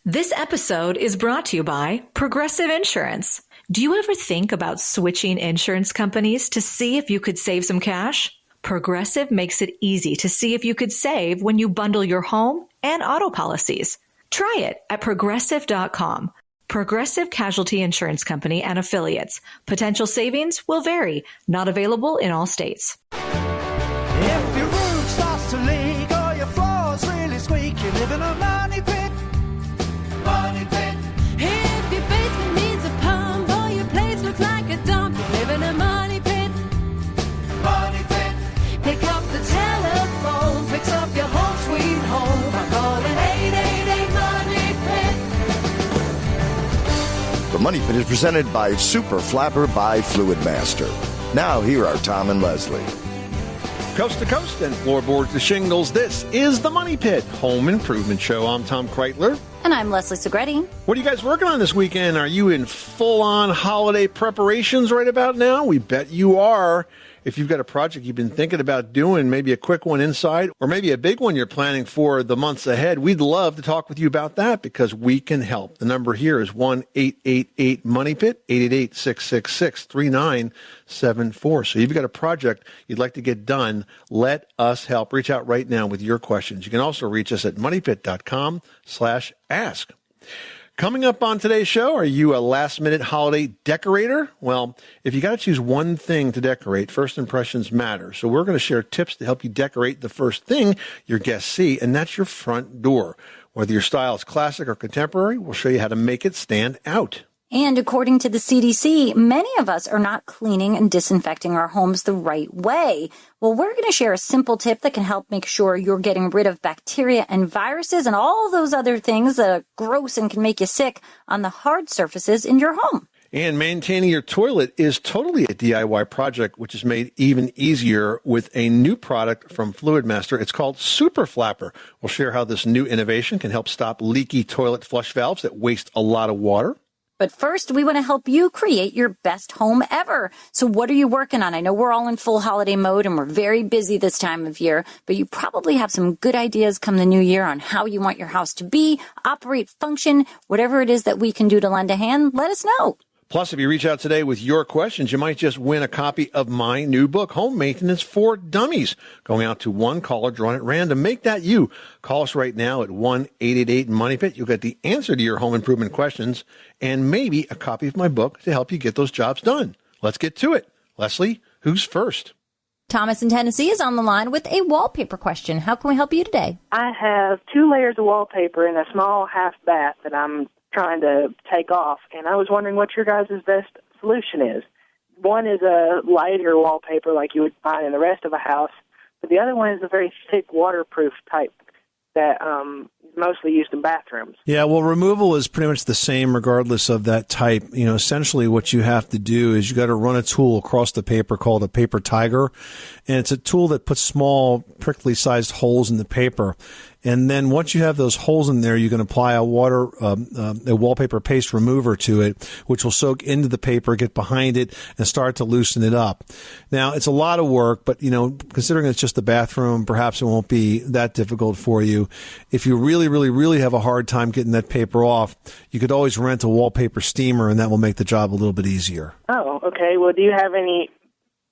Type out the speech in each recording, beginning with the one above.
This episode is brought to you by Progressive Insurance. Do you ever think about switching insurance companies to see if you could save some cash? Progressive makes it easy to see if you could save when you bundle your home and auto policies. Try it at Progressive.com. Progressive Casualty Insurance Company and Affiliates. Potential savings will vary. Not available in all states. If your roof starts to leak or your floor's really squeak, you live in a money pit. Money pit. If your basement needs a pump or your place looks like a dump, you live in a money pit. Money pit. Pick up the telephone, fix up your home sweet home by calling 888-MONEY-PIT. The Money Pit is presented by Super Flapper by Fluid Master. Now here are Tom and Leslie. Coast to coast and floorboards to shingles, this is the Money Pit Home Improvement Show. I'm Tom Kreitler. And I'm Leslie Segretti. What are you guys working on this weekend? Are you in full-on holiday preparations right about now? We bet you are. If you've got a project you've been thinking about doing, maybe a quick one inside, or maybe a big one you're planning for the months ahead, we'd love to talk with you about that because we can help. The number here is 1-888-MONEY-PIT, 888-666-3974. So if you've got a project you'd like to get done, let us help. Reach out right now with your questions. You can also reach us at moneypit.com/ask. Coming up on today's show, are you a last-minute holiday decorator? Well, if you got to choose one thing to decorate, first impressions matter. So we're going to share tips to help you decorate the first thing your guests see, and that's your front door. Whether your style is classic or contemporary, we'll show you how to make it stand out. And according to the CDC, many of us are not cleaning and disinfecting our homes the right way. Well, we're going to share a simple tip that can help make sure you're getting rid of bacteria and viruses and all those other things that are gross and can make you sick on the hard surfaces in your home. And maintaining your toilet is totally a DIY project, which is made even easier with a new product from Fluid Master. It's called Super Flapper. We'll share how this new innovation can help stop leaky toilet flush valves that waste a lot of water. But first, we want to help you create your best home ever. So what are you working on? I know we're all in full holiday mode and we're very busy this time of year, but you probably have some good ideas come the new year on how you want your house to be, operate, function, whatever it is that we can do to lend a hand. Let us know. Plus, if you reach out today with your questions, you might just win a copy of my new book, Home Maintenance for Dummies, going out to one caller drawn at random. Make that you. Call us right now at 1-888-MONEY-PIT. You'll get the answer to your home improvement questions and maybe a copy of my book to help you get those jobs done. Let's get to it. Leslie, who's first? Thomas in Tennessee is on the line with a wallpaper question. How can we help you today? I have 2 layers of wallpaper in a small half bath that I'm trying to take off, and I was wondering what your guys' best solution is. One is a lighter wallpaper like you would find in the rest of a house, but the other one is a very thick waterproof type that is mostly used in bathrooms. Yeah, well, removal is pretty much the same regardless of that type. You know, essentially what you have to do is you got to run a tool across the paper called a paper tiger, and it's a tool that puts small prickly sized holes in the paper. And then once you have those holes in there, you can apply a wallpaper paste remover to it, which will soak into the paper, get behind it, and start to loosen it up. Now, it's a lot of work, but, you know, considering it's just the bathroom, perhaps it won't be that difficult for you. If you really have a hard time getting that paper off, you could always rent a wallpaper steamer, and that will make the job a little bit easier. Oh, okay. Well, do you have any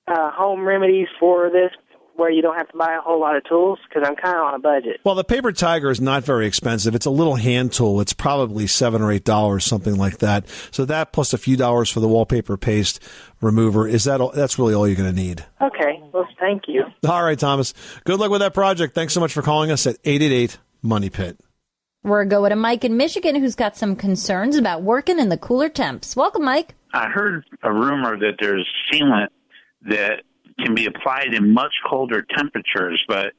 home remedies for this, where you don't have to buy a whole lot of tools? Because I'm kind of on a budget. Well, the paper tiger is not very expensive. It's a little hand tool. It's probably $7 or $8, something like that. So that plus a few dollars for the wallpaper paste remover, that's really all you're going to need. Okay. Well, thank you. All right, Thomas. Good luck with that project. Thanks so much for calling us at 888-MONEY-PIT. We're going to Mike in Michigan, who's got some concerns about working in the cooler temps. Welcome, Mike. I heard a rumor that there's sealant that can be applied in much colder temperatures, but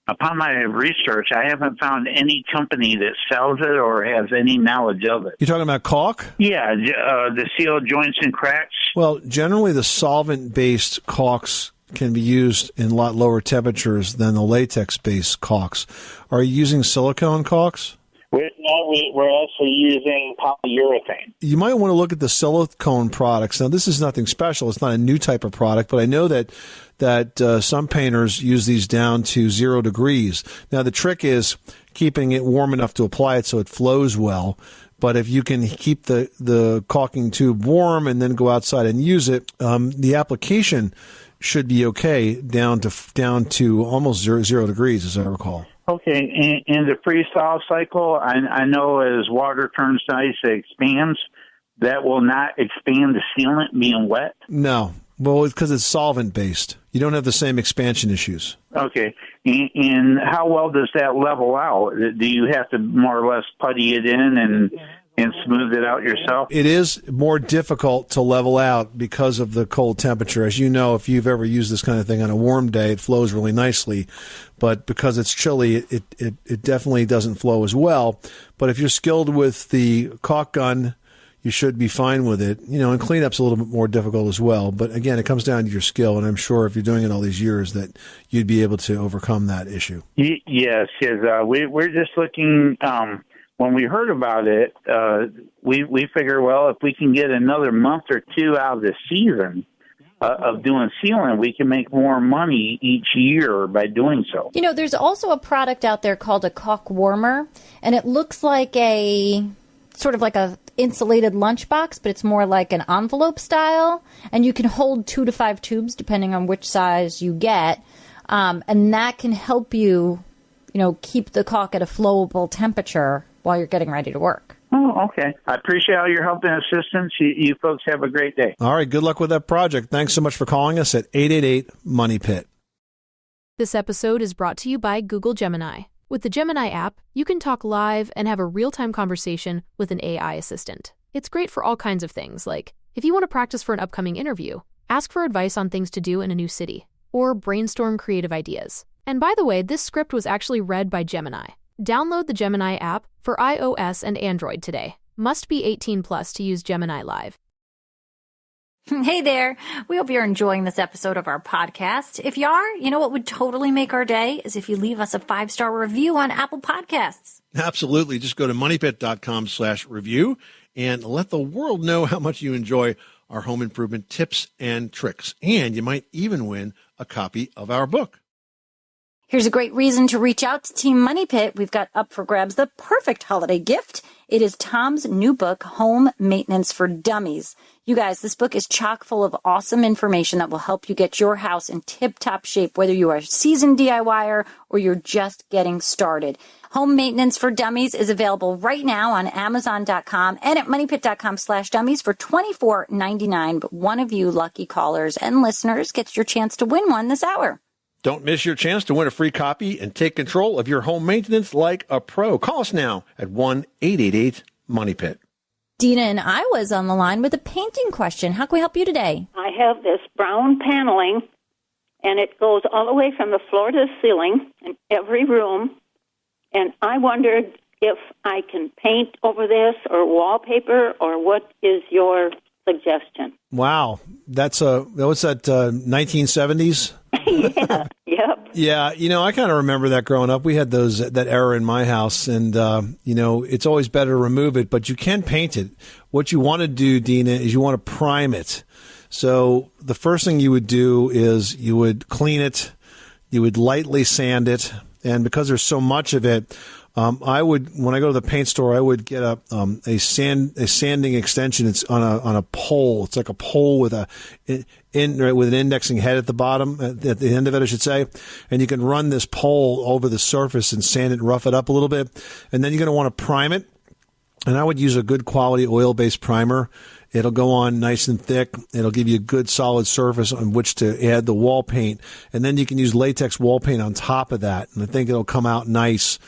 upon my research, I haven't found any company that sells it or has any knowledge of it. You're talking about caulk? Yeah, the seal joints and cracks. Well, generally the solvent-based caulks can be used in a lot lower temperatures than the latex-based caulks. Are you using silicone caulks? We're actually using polyurethane. You might want to look at the silicone products. Now, this is nothing special. It's not a new type of product, but I know that some painters use these down to 0 degrees. Now, the trick is keeping it warm enough to apply it so it flows well. But if you can keep the caulking tube warm and then go outside and use it, the application should be okay down to almost zero degrees, as I recall. Okay, in the freeze-thaw cycle, I know as water turns to ice, it expands. That will not expand the sealant being wet? No. Well, it's because it's solvent-based. You don't have the same expansion issues. Okay. And how well does that level out? Do you have to more or less putty it in and smooth it out yourself? It is more difficult to level out because of the cold temperature. As you know, if you've ever used this kind of thing on a warm day, it flows really nicely. But because it's chilly, it definitely doesn't flow as well. But if you're skilled with the caulk gun, you should be fine with it. And cleanup's a little bit more difficult as well. But again, it comes down to your skill, and I'm sure if you're doing it all these years that you'd be able to overcome that issue. Yes, we're just looking. When we heard about it, we figure, well, if we can get another month or two out of the season of doing sealing, we can make more money each year by doing so. There's also a product out there called a caulk warmer, and it looks like sort of like a insulated lunchbox, but it's more like an envelope style, and you can hold 2 to 5 tubes depending on which size you get, and that can help you, keep the caulk at a flowable temperature while you're getting ready to work. Oh, okay. I appreciate all your help and assistance. You folks have a great day. All right. Good luck with that project. Thanks so much for calling us at 888-MONEY-PIT. This episode is brought to you by Google Gemini. With the Gemini app, you can talk live and have a real-time conversation with an AI assistant. It's great for all kinds of things, like if you want to practice for an upcoming interview, ask for advice on things to do in a new city, or brainstorm creative ideas. And by the way, this script was actually read by Gemini. Download the Gemini app for iOS and Android today. Must be 18 plus to use Gemini Live. Hey there. We hope you're enjoying this episode of our podcast. If you are, what would totally make our day is if you leave us a 5-star review on Apple Podcasts. Absolutely. Just go to moneypit.com/review and let the world know how much you enjoy our home improvement tips and tricks. And you might even win a copy of our book. Here's a great reason to reach out to Team Money Pit. We've got up for grabs the perfect holiday gift. It is Tom's new book, Home Maintenance for Dummies. You guys, this book is chock full of awesome information that will help you get your house in tip-top shape, whether you are a seasoned DIYer or you're just getting started. Home Maintenance for Dummies is available right now on Amazon.com and at moneypit.com/dummies for $24.99. But one of you lucky callers and listeners gets your chance to win one this hour. Don't miss your chance to win a free copy and take control of your home maintenance like a pro. Call us now at 1-888-MONEY-PIT. Dina and I was on the line with a painting question. How can we help you today? I have this brown paneling, and it goes all the way from the floor to the ceiling in every room, and I wondered if I can paint over this or wallpaper, or what is your suggestion? Wow. What's that, 1970s? Yeah, yep. Yeah, I kind of remember that growing up. We had that era in my house, and, it's always better to remove it, but you can paint it. What you want to do, Dina, is you want to prime it. So the first thing you would do is you would clean it, you would lightly sand it, and because there's so much of it, when I go to the paint store, I would get a sanding extension. It's on a pole. It's like a pole with with an indexing head at the bottom, at the end of it, I should say. And you can run this pole over the surface and sand it, rough it up a little bit. And then you're going to want to prime it. And I would use a good quality oil-based primer. It'll go on nice and thick. It'll give you a good solid surface on which to add the wall paint. And then you can use latex wall paint on top of that. And I think it'll come out nice.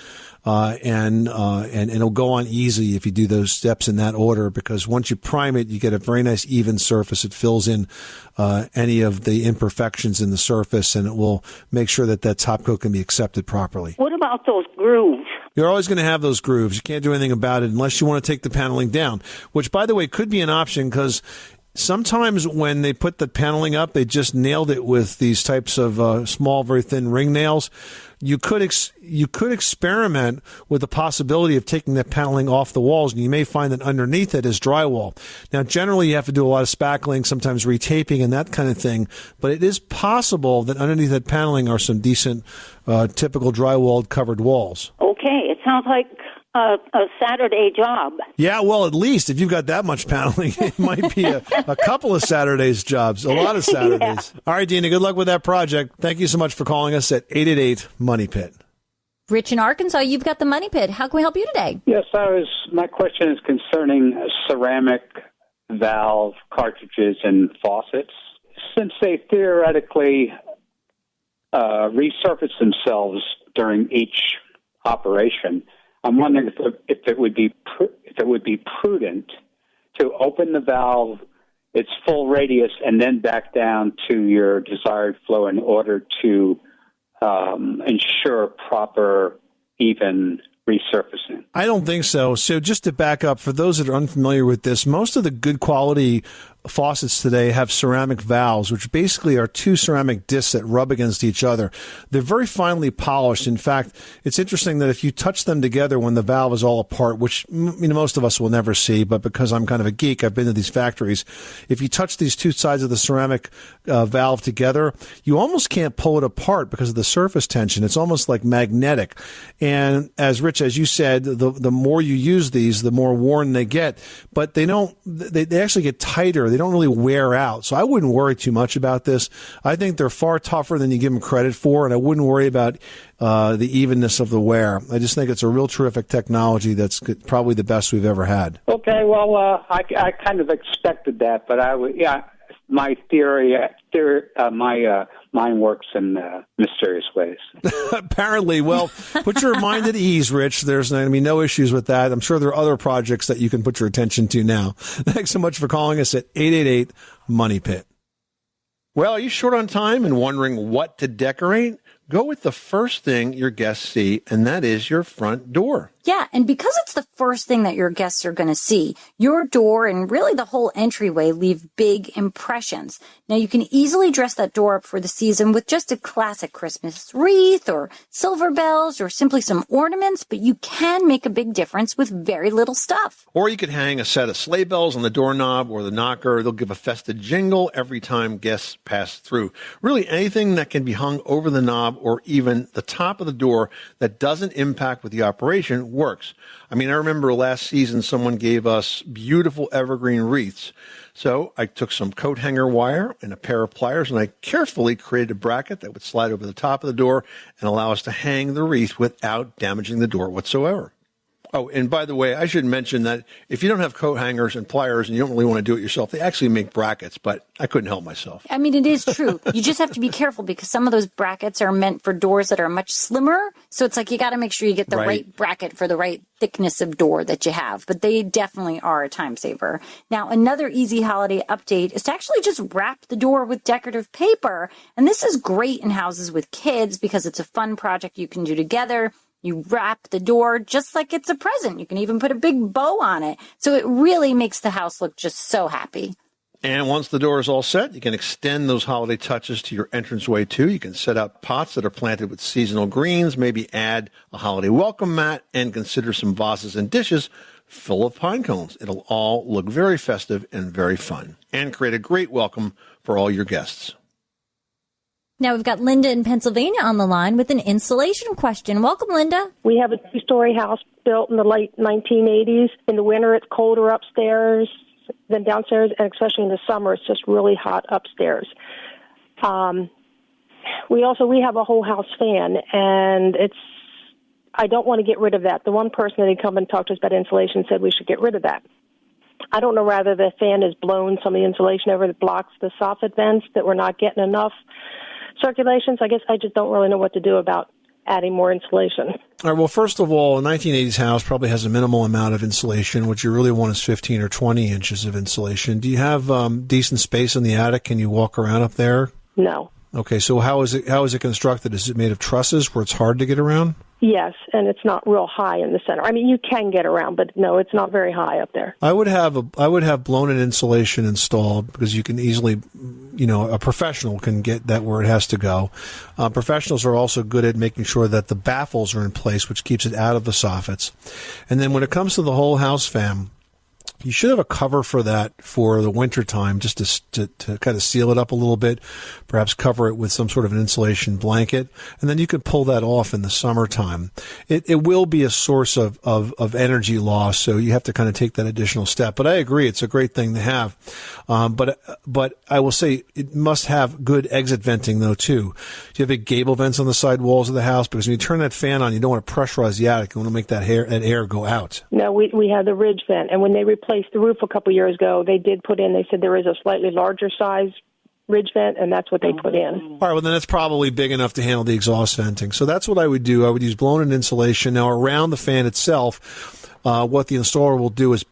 And it'll go on easy if you do those steps in that order, because once you prime it, you get a very nice even surface. It fills in any of the imperfections in the surface, and it will make sure that top coat can be accepted properly. What about those grooves? You're always going to have those grooves. You can't do anything about it unless you want to take the paneling down, which, by the way, could be an option, because Sometimes when they put the paneling up, they just nailed it with these types of small, very thin ring nails. You could experiment with the possibility of taking the paneling off the walls, and you may find that underneath it is drywall. Now, generally, you have to do a lot of spackling, sometimes retaping and that kind of thing, but it is possible that underneath that paneling are some decent, typical drywalled covered walls. Okay, it sounds like a Saturday job. Yeah, well, at least if you've got that much paneling, it might be a couple of Saturdays jobs, a lot of Saturdays. Yeah. All right, Dina, good luck with that project. Thank you so much for calling us at 888-MONEY-PIT. Rich in Arkansas, you've got the Money Pit. How can we help you today? Yes, my question is concerning ceramic valve cartridges and faucets. Since they theoretically resurface themselves during each operation, I'm wondering if it would be prudent to open the valve its full radius and then back down to your desired flow in order to ensure proper, even resurfacing. I don't think so. So just to back up, for those that are unfamiliar with this, most of the good quality faucets today have ceramic valves, which basically are two ceramic discs that rub against each other. They're very finely polished. In fact, it's interesting that if you touch them together when the valve is all apart, which most of us will never see, but because I'm kind of a geek, I've been to these factories. If you touch these two sides of the ceramic valve together, you almost can't pull it apart because of the surface tension. It's almost like magnetic. And as Rich, as you said, the more you use these, the more worn they get. But they actually get tighter. They don't really wear out. So I wouldn't worry too much about this. I think they're far tougher than you give them credit for, and I wouldn't worry about the evenness of the wear. I just think it's a real terrific technology that's probably the best we've ever had. Okay, well, I kind of expected that, but my mind works in mysterious ways. Apparently. Well, put your mind at ease, Rich. There's going to be no issues with that. I'm sure there are other projects that you can put your attention to now. Thanks so much for calling us at 888-MONEY-PIT. Well, are you short on time and wondering what to decorate? Go with the first thing your guests see, and that is your front door. Yeah, and because it's the first thing that your guests are going to see, your door and really the whole entryway leave big impressions. Now, you can easily dress that door up for the season with just a classic Christmas wreath or silver bells or simply some ornaments, but you can make a big difference with very little stuff. Or you could hang a set of sleigh bells on the doorknob or the knocker. They'll give a festive jingle every time guests pass through. Really, anything that can be hung over the knob or even the top of the door that doesn't impact with the operation works. I mean, I remember last season someone gave us beautiful evergreen wreaths. So I took some coat hanger wire and a pair of pliers, and I carefully created a bracket that would slide over the top of the door and allow us to hang the wreath without damaging the door whatsoever. Oh, and by the way, I should mention that if you don't have coat hangers and pliers and you don't really want to do it yourself, they actually make brackets, but I couldn't help myself. I mean, it is true. You just have to be careful because some of those brackets are meant for doors that are much slimmer. So it's like you got to make sure you get the right bracket for the right thickness of door that you have. But they definitely are a time saver. Now, another easy holiday update is to actually just wrap the door with decorative paper. And this is great in houses with kids because it's a fun project you can do together. You wrap the door just like it's a present. You can even put a big bow on it. So it really makes the house look just so happy. And once the door is all set, you can extend those holiday touches to your entranceway too. You can set out pots that are planted with seasonal greens, maybe add a holiday welcome mat, and consider some vases and dishes full of pine cones. It'll all look very festive and very fun, and create a great welcome for all your guests. Now we've got Linda in Pennsylvania on the line with an insulation question. Welcome, Linda. We have a two-story house built in the late 1980s. In the winter, it's colder upstairs than downstairs, and especially in the summer, it's just really hot upstairs. We have a whole house fan, and I don't want to get rid of that. The one person that had come and talked to us about insulation said we should get rid of that. I don't know whether the fan has blown some of the insulation over that blocks the soffit vents, that we're not getting enough circulations. I guess I just don't really know what to do about adding more insulation. All right. Well, first of all, a 1980s house probably has a minimal amount of insulation. What you really want is 15 or 20 inches of insulation. Do you have decent space in the attic? Can you walk around up there? No. Okay. So how is it constructed? Is it made of trusses where it's hard to get around? Yes, and it's not real high in the center. I mean, you can get around, but no, it's not very high up there. I would have blown-in insulation installed because you can easily, a professional can get that where it has to go. Professionals are also good at making sure that the baffles are in place, which keeps it out of the soffits. And then when it comes to the whole house fan, you should have a cover for that for the winter time, just to kind of seal it up a little bit, perhaps cover it with some sort of an insulation blanket, and then you could pull that off in the summertime. It will be a source of energy loss, so you have to kind of take that additional step. But I agree, it's a great thing to have. But I will say it must have good exit venting though too. Do you have big gable vents on the side walls of the house? Because when you turn that fan on, you don't want to pressurize the attic. You want to make that air go out. No, we had the ridge vent, and when they replaced the roof a couple years ago, they said there is a slightly larger size ridge vent, and that's what they put in. All right, well, then it's probably big enough to handle the exhaust venting. So that's what I would do. I would use blown-in insulation. Now, around the fan itself, what the installer will do is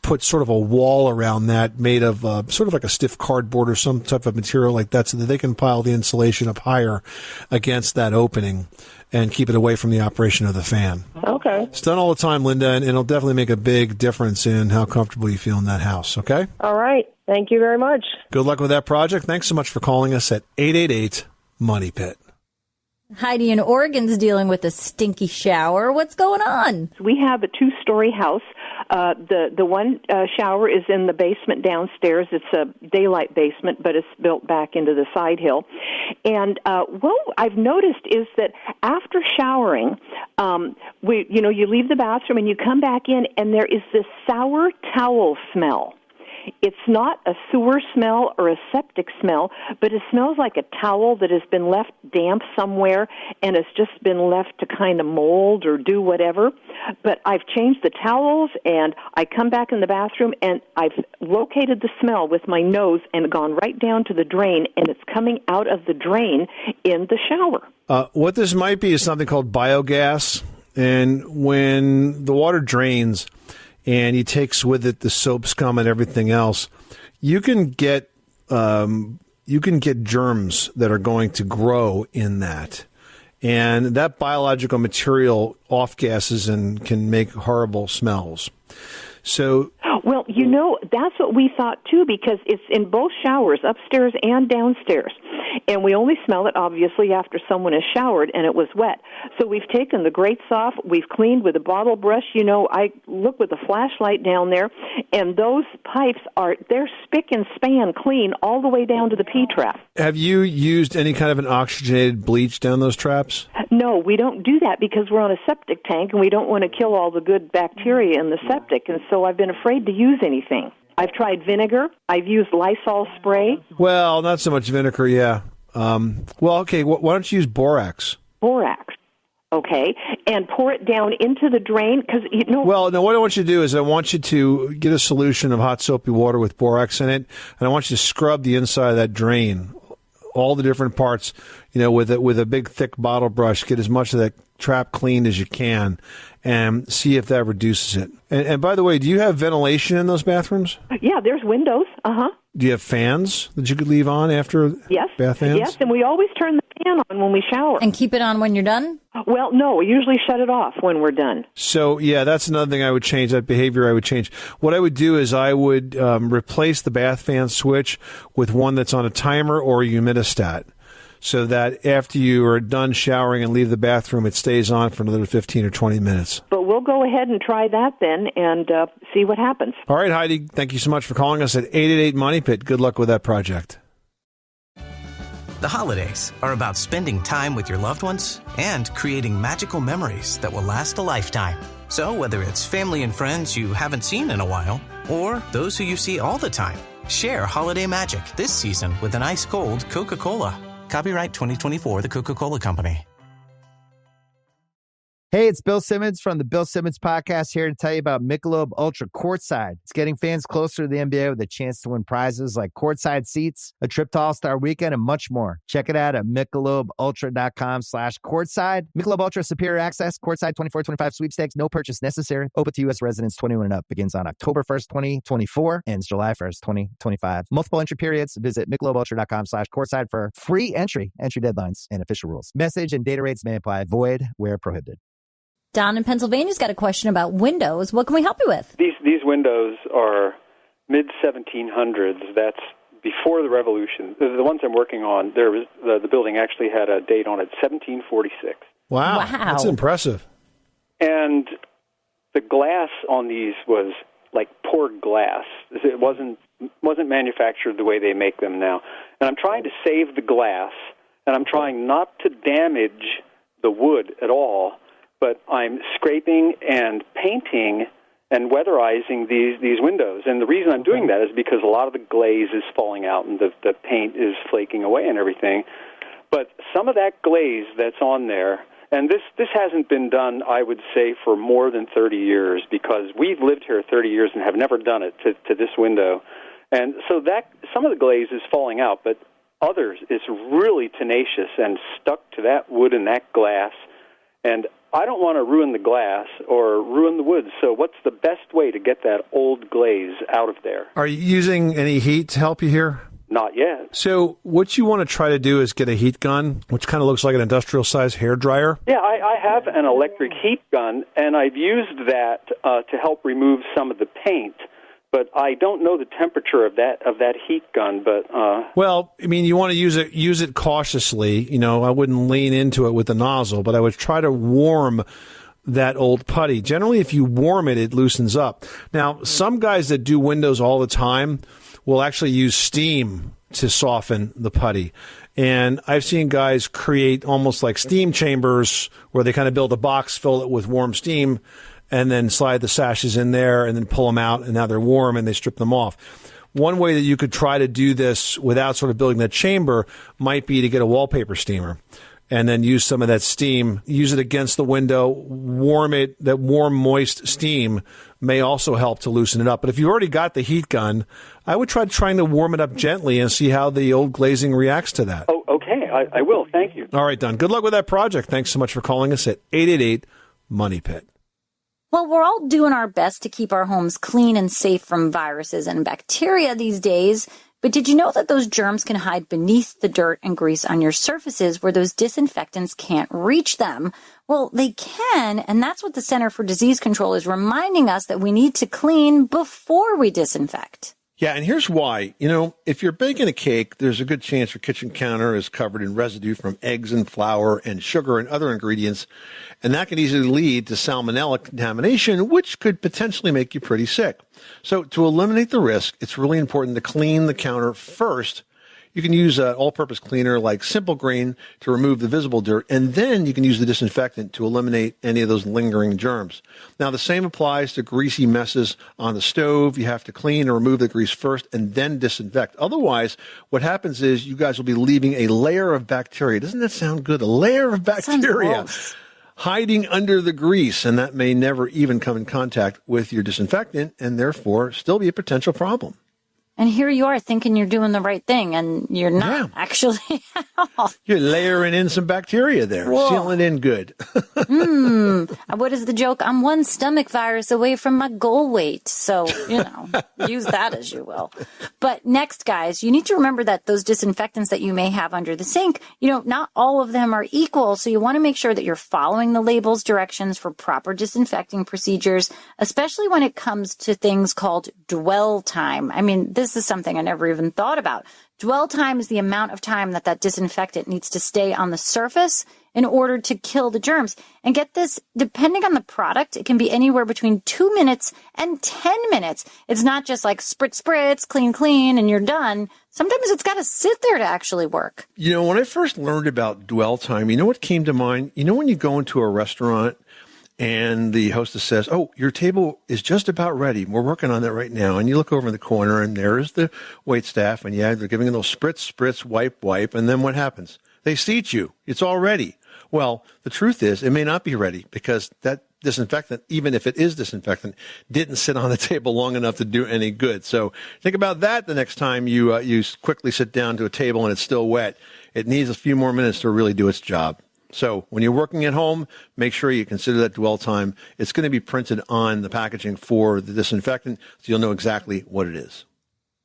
put sort of a wall around that made of sort of like a stiff cardboard or some type of material like that so that they can pile the insulation up higher against that opening and keep it away from the operation of the fan. Okay. It's done all the time, Linda, and it'll definitely make a big difference in how comfortable you feel in that house, okay? All right. Thank you very much. Good luck with that project. Thanks so much for calling us at 888-MONEY-PIT. Heidi in Oregon's dealing with a stinky shower. What's going on? We have a 2-story house. The one shower is in the basement downstairs. It's a daylight basement, but it's built back into the side hill. And what I've noticed is that after showering, you leave the bathroom and you come back in, and there is this sour towel smell. It's not a sewer smell or a septic smell, but it smells like a towel that has been left damp somewhere and has just been left to kind of mold or do whatever. But I've changed the towels, and I come back in the bathroom, and I've located the smell with my nose and gone right down to the drain, and it's coming out of the drain in the shower. What this might be is something called biogas, and when the water drains and you takes with it the soap scum and everything else, you can get germs that are going to grow in that. And that biological material off gases and can make horrible smells. So, well, that's what we thought too, because it's in both showers, upstairs and downstairs. And we only smell it, obviously, after someone has showered and it was wet. So we've taken the grates off. We've cleaned with a bottle brush. I look with a flashlight down there, and those pipes they're spick and span clean all the way down to the P-trap. Have you used any kind of an oxygenated bleach down those traps? No, we don't do that because we're on a septic tank, and we don't want to kill all the good bacteria in the septic. And so I've been afraid to use anything. I've tried vinegar. I've used Lysol spray. Well, not so much vinegar, yeah. Okay, why don't you use borax? Borax, okay, and pour it down into the drain because Well, no. What I want you to do is I want you to get a solution of hot soapy water with borax in it, and I want you to scrub the inside of that drain, all the different parts, with a big thick bottle brush. Get as much of that trap cleaned as you can, and see if that reduces it. And by the way, do you have ventilation in those bathrooms? Yeah, there's windows. Do you have fans that you could leave on after bath fans? Yes, and we always turn the fan on when we shower. And keep it on when you're done? Well, no, we usually shut it off when we're done. So, yeah, that's another thing I would change, that behavior I would change. What I would do is I would replace the bath fan switch with one that's on a timer or a humidistat, so that after you are done showering and leave the bathroom, it stays on for another 15 or 20 minutes. But we'll go ahead and try that then and see what happens. All right, Heidi, thank you so much for calling us at 888-MONEY-PIT. Good luck with that project. The holidays are about spending time with your loved ones and creating magical memories that will last a lifetime. So whether it's family and friends you haven't seen in a while, or those who you see all the time, share holiday magic this season with an ice-cold Coca-Cola. Copyright 2024, The Coca-Cola Company. Hey, it's Bill Simmons from the Bill Simmons Podcast here to tell you about Michelob Ultra Courtside. It's getting fans closer to the NBA with a chance to win prizes like courtside seats, a trip to All-Star Weekend, and much more. Check it out at MichelobUltra.com/courtside. Michelob Ultra Superior Access, Courtside 24-25 sweepstakes, no purchase necessary. Open to U.S. residents 21 and up. Begins on October 1st, 2024, ends July 1st, 2025. Multiple entry periods. Visit MichelobUltra.com/courtside for free entry deadlines, and official rules. Message and data rates may apply. Void where prohibited. Don in Pennsylvania's got a question about windows. What can we help you with? These windows are mid-1700s. That's before the Revolution. The ones I'm working on, there was the building actually had a date on it, 1746. Wow. That's impressive. And the glass on these was like poured glass. It wasn't manufactured the way they make them now. And I'm trying to save the glass, and I'm trying not to damage the wood at all, but I'm scraping and painting and weatherizing these windows. And the reason I'm doing that is because a lot of the glaze is falling out and the paint is flaking away and everything. But some of that glaze that's on there, and this hasn't been done, I would say, for more than 30 years, because we've lived here 30 years and have never done it to this window. And so that some of the glaze is falling out, but others is really tenacious and stuck to that wood and that glass. And I don't want to ruin the glass or ruin the wood, so what's the best way to get that old glaze out of there? Are you using any heat to help you here? Not yet. So what you want to try to do is get a heat gun, which kind of looks like an industrial-sized hairdryer. Yeah, I have an electric heat gun, and I've used that to help remove some of the paint. But I don't know the temperature of that heat gun. But well, I mean, you want to use it cautiously. You know, I wouldn't lean into it with the nozzle, but I would try to warm that old putty. Generally, if you warm it, it loosens up. Now, some guys that do windows all the time will actually use steam to soften the putty. And I've seen guys create almost like steam chambers where they kind of build a box, fill it with warm steam, and then slide the sashes in there and then pull them out, and now they're warm and they strip them off. One way that you could try to do this without sort of building that chamber might be to get a wallpaper steamer and then use some of that steam, use it against the window, warm it. That warm, moist steam may also help to loosen it up. But if you already got the heat gun, I would try trying to warm it up gently and see how the old glazing reacts to that. Oh, okay. I will. Thank you. All right, Don. Good luck with that project. Thanks so much for calling us at 888-MONEY-PIT. Well, we're all doing our best to keep our homes clean and safe from viruses and bacteria these days. But did you know that those germs can hide beneath the dirt and grease on your surfaces where those disinfectants can't reach them? Well, they can, and that's what the Center for Disease Control is reminding us, that we need to clean before we disinfect. Yeah, and here's why. You know, if you're baking a cake, there's a good chance your kitchen counter is covered in residue from eggs and flour and sugar and other ingredients, and that can easily lead to salmonella contamination, which could potentially make you pretty sick. So to eliminate the risk, it's really important to clean the counter first. You can use an all-purpose cleaner like Simple Green to remove the visible dirt, and then you can use the disinfectant to eliminate any of those lingering germs. Now, the same applies to greasy messes on the stove. You have to clean and remove the grease first and then disinfect. Otherwise, what happens is you guys will be leaving a layer of bacteria. Doesn't that sound good? A layer of bacteria hiding under the grease, and that may never even come in contact with your disinfectant and therefore still be a potential problem. And here you are thinking you're doing the right thing, and you're not actually at all. You're layering in some bacteria there, sealing in good. What is the joke? I'm one stomach virus away from my goal weight. So, use that as you will. But next, guys, you need to remember that those disinfectants that you may have under the sink, not all of them are equal. So you want to make sure that you're following the label's directions for proper disinfecting procedures, especially when it comes to things called dwell time. I mean, this is something I never even thought about. Dwell time is the amount of time that disinfectant needs to stay on the surface in order to kill the germs. And get this, depending on the product, it can be anywhere between 2 minutes and 10 minutes. It's not just like spritz, spritz, clean, clean, and you're done. Sometimes it's got to sit there to actually work. When I first learned about dwell time, what came to mind? When you go into a restaurant and the hostess says, "Oh, your table is just about ready. We're working on that right now." And you look over in the corner, and there's the wait staff, and they're giving a little spritz, spritz, wipe, wipe. And then what happens? They seat you. It's all ready. Well, the truth is it may not be ready because that disinfectant, even if it is disinfectant, didn't sit on the table long enough to do any good. So think about that the next time you quickly sit down to a table and it's still wet. It needs a few more minutes to really do its job. So when you're working at home, make sure you consider that dwell time. It's going to be printed on the packaging for the disinfectant, so you'll know exactly what it is.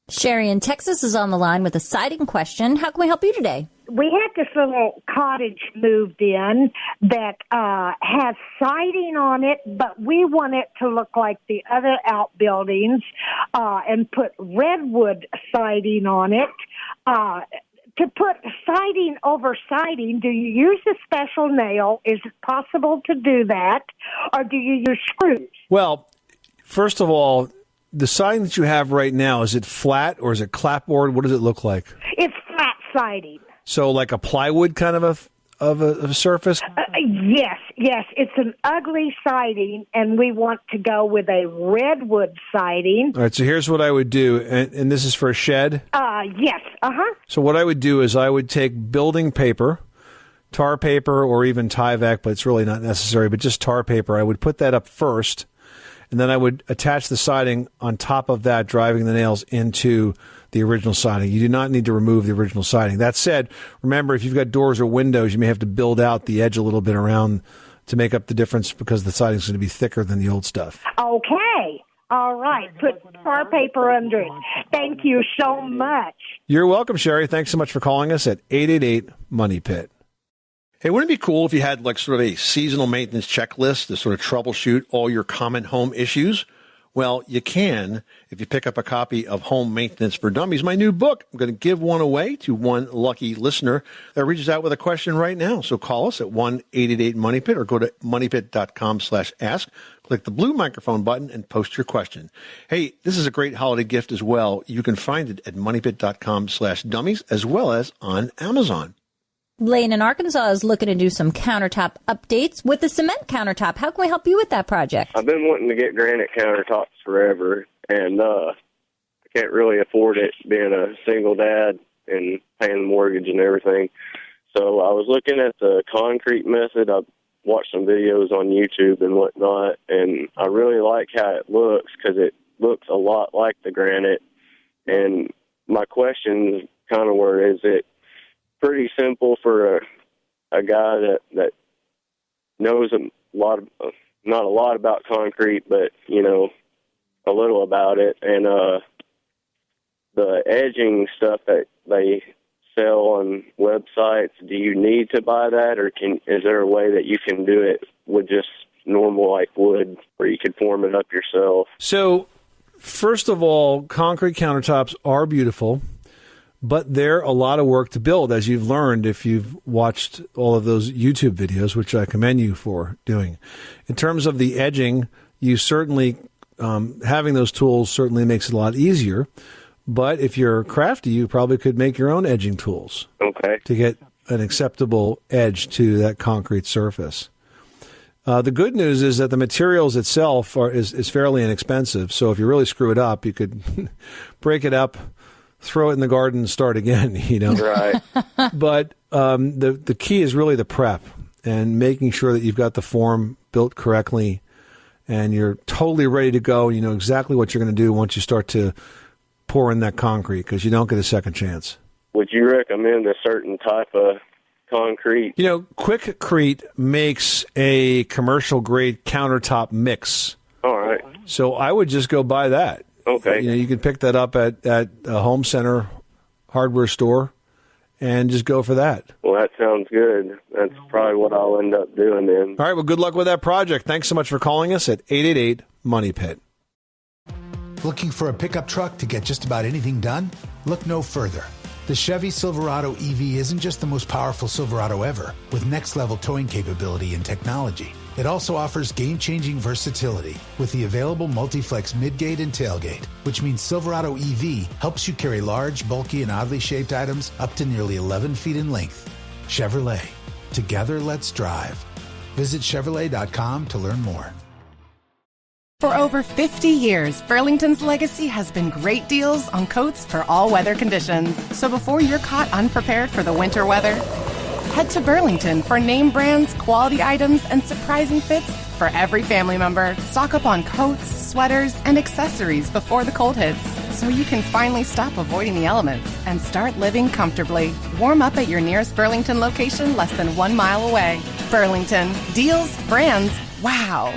Sherry in Texas is on the line with a siding question. How can we help you today? We had this little cottage moved in that has siding on it, but we want it to look like the other outbuildings and put redwood siding on it. To put siding over siding, do you use a special nail? Is it possible to do that? Or do you use screws? Well, first of all, the siding that you have right now, is it flat or is it clapboard? What does it look like? It's flat siding. So like a plywood kind of a surface? Yes. It's an ugly siding, and we want to go with a redwood siding. All right, so here's what I would do, and this is for a shed? Yes, So what I would do is I would take building paper, tar paper, or even Tyvek, but it's really not necessary, but just tar paper. I would put that up first, and then I would attach the siding on top of that, driving the nails into the original siding. You do not need to remove the original siding. That said, remember, if you've got doors or windows, you may have to build out the edge a little bit around to make up the difference because the siding is going to be thicker than the old stuff. Okay. All right. Put tar paper under it. Thank you so much. You're welcome, Sherry. Thanks so much for calling us at 888-MONEY-PIT. Hey, wouldn't it be cool if you had like sort of a seasonal maintenance checklist to sort of troubleshoot all your common home issues? Well, you can if you pick up a copy of Home Maintenance for Dummies, my new book. I'm going to give one away to one lucky listener that reaches out with a question right now. So call us at 1-888-MONEYPIT or go to moneypit.com/ask. Click the blue microphone button and post your question. Hey, this is a great holiday gift as well. You can find it at moneypit.com/dummies as well as on Amazon. Lane in Arkansas is looking to do some countertop updates with the cement countertop. How can we help you with that project? I've been wanting to get granite countertops forever, and I can't really afford it being a single dad and paying the mortgage and everything. So I was looking at the concrete method. I've watched some videos on YouTube and whatnot, and I really like how it looks because it looks a lot like the granite. And my question kind of were, is it pretty simple for a guy that knows not a lot about concrete, but a little about it, and the edging stuff that they sell on websites, do you need to buy that, or is there a way that you can do it with just normal like wood where you could form it up yourself? So first of all, concrete countertops are beautiful, but they're a lot of work to build, as you've learned if you've watched all of those YouTube videos, which I commend you for doing. In terms of the edging, you certainly, having those tools certainly makes it a lot easier. But if you're crafty, you probably could make your own edging tools. Okay. To get an acceptable edge to that concrete surface. The good news is that the materials itself is fairly inexpensive. So if you really screw it up, you could break it up, throw it in the garden and start again, Right. But the key is really the prep and making sure that you've got the form built correctly and you're totally ready to go. You know exactly what you're going to do once you start to pour in that concrete, because you don't get a second chance. Would you recommend a certain type of concrete? Quickcrete makes a commercial-grade countertop mix. All right. So I would just go buy that. Okay. You can pick that up at a home center hardware store and just go for that. Well, that sounds good. That's probably what I'll end up doing then. All right. Well, good luck with that project. Thanks so much for calling us at 888-MONEY-PIT. Looking for a pickup truck to get just about anything done? Look no further. The Chevy Silverado EV isn't just the most powerful Silverado ever, with next-level towing capability and technology. It also offers game-changing versatility with the available multi-flex midgate and tailgate, which means Silverado EV helps you carry large, bulky, and oddly shaped items up to nearly 11 feet in length. Chevrolet. Together, let's drive. Visit Chevrolet.com to learn more. For over 50 years, Burlington's legacy has been great deals on coats for all weather conditions. So before you're caught unprepared for the winter weather, Head to Burlington for name brands, quality items, and surprising fits for every family member. Stock up on coats, sweaters, and accessories before the cold hits, so you can finally stop avoiding the elements and start living comfortably. Warm up at your nearest Burlington location less than 1 mile away. Burlington. Deals, brands, wow.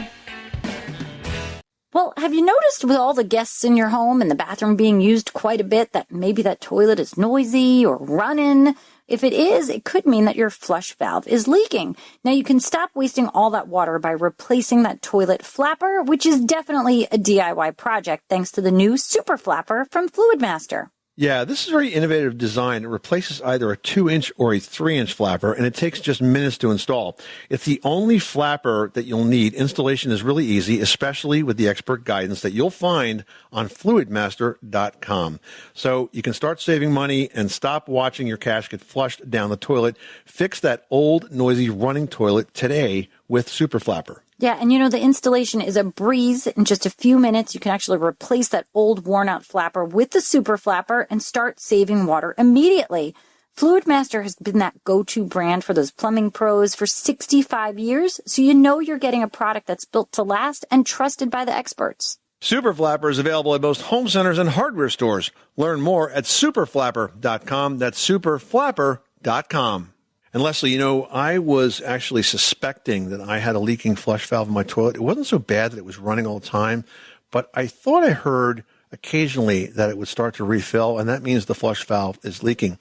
Well, have you noticed with all the guests in your home and the bathroom being used quite a bit that maybe that toilet is noisy or running? If it is, it could mean that your flush valve is leaking. Now, you can stop wasting all that water by replacing that toilet flapper, which is definitely a DIY project thanks to the new Super Flapper from Fluid Master. Yeah, this is a very innovative design. It replaces either a 2-inch or a 3-inch flapper, and it takes just minutes to install. It's the only flapper that you'll need. Installation is really easy, especially with the expert guidance that you'll find on fluidmaster.com. So you can start saving money and stop watching your cash get flushed down the toilet. Fix that old, noisy running toilet today with Super Flapper. Yeah, and the installation is a breeze. In just a few minutes, you can actually replace that old worn-out flapper with the Super Flapper and start saving water immediately. Fluid Master has been that go-to brand for those plumbing pros for 65 years, so you're getting a product that's built to last and trusted by the experts. Super Flapper is available at most home centers and hardware stores. Learn more at superflapper.com. That's superflapper.com. And Leslie, I was actually suspecting that I had a leaking flush valve in my toilet. It wasn't so bad that it was running all the time, but I thought I heard occasionally that it would start to refill, and that means the flush valve is leaking.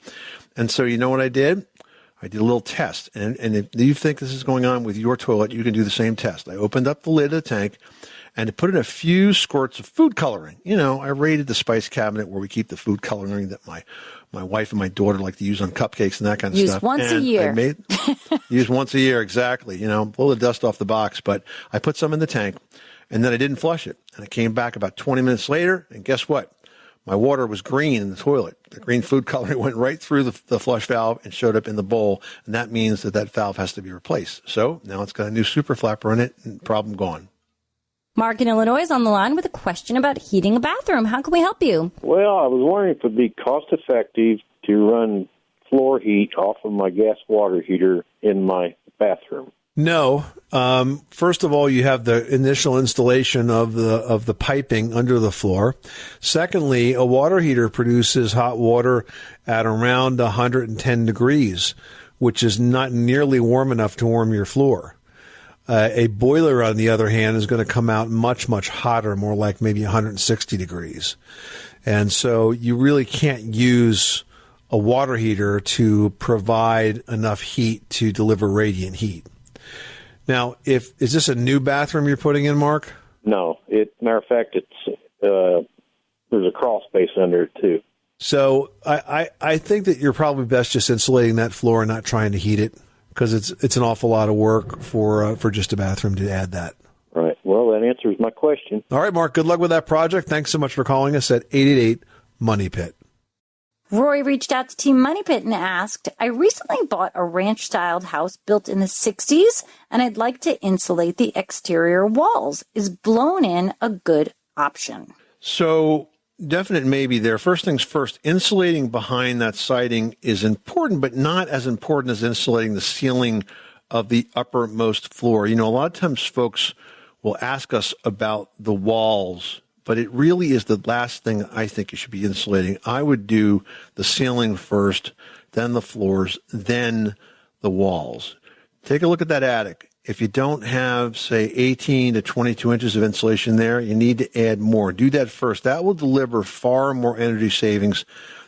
And so you know what I did? I did a little test. And if you think this is going on with your toilet, you can do the same test. I opened up the lid of the tank and put in a few squirts of food coloring. I raided the spice cabinet where we keep the food coloring that my wife and my daughter like to use on cupcakes and that kind of stuff. Use once a year. Use once a year, exactly. Blow the dust off the box. But I put some in the tank, and then I didn't flush it. And I came back about 20 minutes later, and guess what? My water was green in the toilet. The green food coloring went right through the flush valve and showed up in the bowl, and that means that valve has to be replaced. So now it's got a new Super Flapper in it, and problem gone. Mark in Illinois is on the line with a question about heating a bathroom. How can we help you? Well, I was wondering if it would be cost-effective to run floor heat off of my gas water heater in my bathroom. No. First of all, you have the initial installation of the piping under the floor. Secondly, a water heater produces hot water at around 110 degrees, which is not nearly warm enough to warm your floor. A boiler, on the other hand, is going to come out much, much hotter, more like maybe 160 degrees. And so you really can't use a water heater to provide enough heat to deliver radiant heat. Now, is this a new bathroom you're putting in, Mark? No. Matter of fact, there's a crawl space under it, too. So I think that you're probably best just insulating that floor and not trying to heat it, because it's an awful lot of work for just a bathroom to add that. Right. Well, that answers my question. All right, Mark, good luck with that project. Thanks so much for calling us at 888-MONEY-PIT. Roy reached out to Team Money Pit and asked, I recently bought a ranch-styled house built in the 60s, and I'd like to insulate the exterior walls. Is blown-in a good option? So, definite maybe there. First things first, insulating behind that siding is important, but not as important as insulating the ceiling of the uppermost floor. A lot of times folks will ask us about the walls, but it really is the last thing I think you should be insulating. I would do the ceiling first, then the floors, then the walls. Take a look at that attic. If you don't have, say, 18 to 22 inches of insulation there, you need to add more. Do that first. That will deliver far more energy savings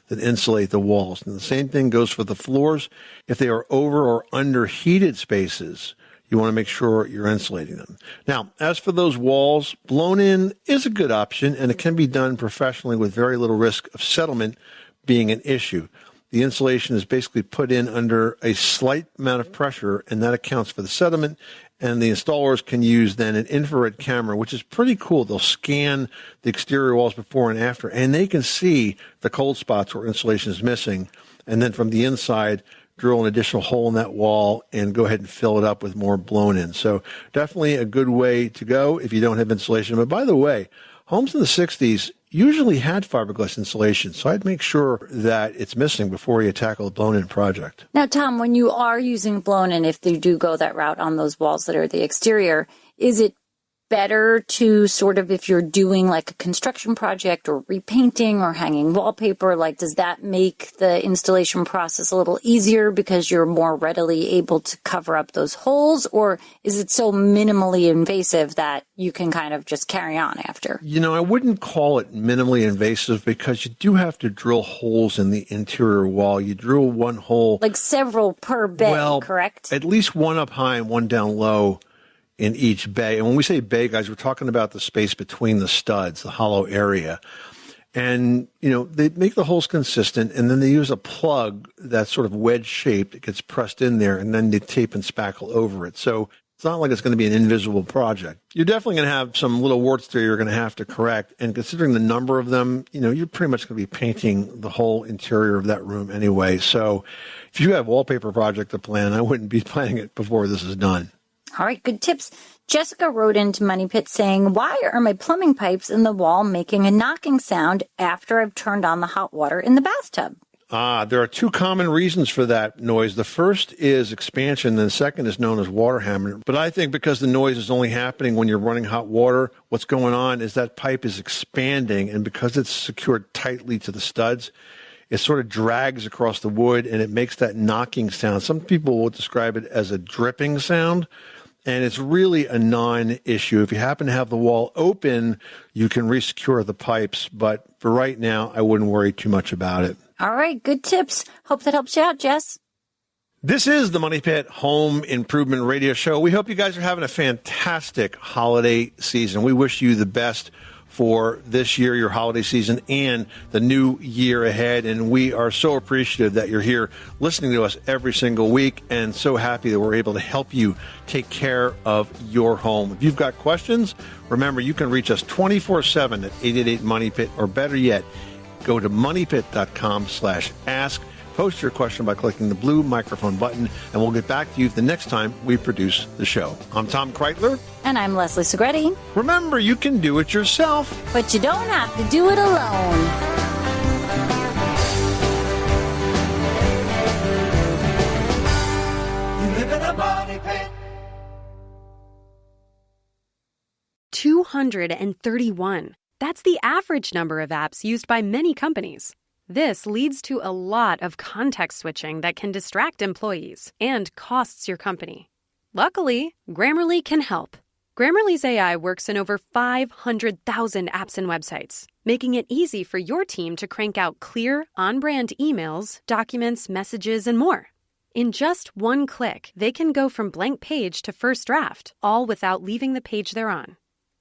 than insulate the walls. And the same thing goes for the floors. If they are over or under heated spaces, you want to make sure you're insulating them. Now, as for those walls, blown in is a good option, and it can be done professionally with very little risk of settlement being an issue. The insulation is basically put in under a slight amount of pressure, and that accounts for the sediment. And the installers can use then an infrared camera, which is pretty cool. They'll scan the exterior walls before and after, and they can see the cold spots where insulation is missing. And then from the inside, drill an additional hole in that wall and go ahead and fill it up with more blown in. So definitely a good way to go if you don't have insulation. But by the way, homes in the 60s usually had fiberglass insulation, so I'd make sure that it's missing before you tackle a blown-in project. Now, Tom, when you are using blown-in, if you do go that route on those walls that are the exterior, is it better to sort of, if you're doing like a construction project or repainting or hanging wallpaper, like does that make the installation process a little easier because you're more readily able to cover up those holes? Or is it so minimally invasive that you can kind of just carry on after? You know, I wouldn't call it minimally invasive because you do have to drill holes in the interior wall. You drill one hole. Like several per bay, correct? At least one up high and one down low in each bay. And when we say bay, guys, we're talking about the space between the studs, the hollow area. And, you know, they make the holes consistent, and then they use a plug that's sort of wedge-shaped. It gets pressed in there, and then they tape and spackle over it. So it's not like it's going to be an invisible project. You're definitely going to have some little warts there you're going to have to correct. And considering the number of them, you know, you're pretty much going to be painting the whole interior of that room anyway. So if you have a wallpaper project to plan, I wouldn't be planning it before this is done. All right, good tips. Jessica wrote into Money Pit saying, why are my plumbing pipes in the wall making a knocking sound after I've turned on the hot water in the bathtub? There are two common reasons for that noise. The first is expansion, and the second is known as water hammering. But I think because the noise is only happening when you're running hot water, what's going on is that pipe is expanding, and because it's secured tightly to the studs, it sort of drags across the wood, and it makes that knocking sound. Some people will describe it as a dripping sound. And it's really a non-issue. If you happen to have the wall open, you can resecure the pipes. But for right now, I wouldn't worry too much about it. All right, good tips. Hope that helps you out, Jess. This is the Money Pit Home Improvement Radio Show. We hope you guys are having a fantastic holiday season. We wish you the best for this year, your holiday season, and the new year ahead. And we are so appreciative that you're here listening to us every single week, and so happy that we're able to help you take care of your home. If you've got questions, remember, you can reach us 24/7 at 888-MONEY-PIT, or better yet, go to moneypit.com/ask. Post your question by clicking the blue microphone button, and we'll get back to you the next time we produce the show. I'm Tom Kreitler. And I'm Leslie Segretti. Remember, you can do it yourself, but you don't have to do it alone. You live in a money pit. 231. That's the average number of apps used by many companies. This leads to a lot of context switching that can distract employees and costs your company. Luckily, Grammarly can help. Grammarly's AI works in over 500,000 apps and websites, making it easy for your team to crank out clear, on-brand emails, documents, messages, and more. In just one click, they can go from blank page to first draft, all without leaving the page they're on.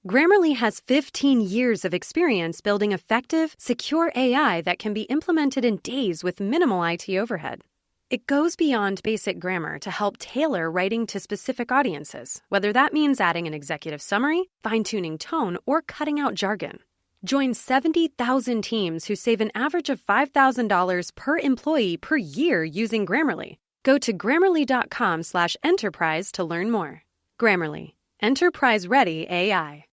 Grammarly has 15 years of experience building effective, secure AI that can be implemented in days with minimal IT overhead. It goes beyond basic grammar to help tailor writing to specific audiences, whether that means adding an executive summary, fine-tuning tone, or cutting out jargon. Join 70,000 teams who save an average of $5,000 per employee per year using Grammarly. Go to Grammarly.com/enterprise to learn more. Grammarly. Enterprise-ready AI.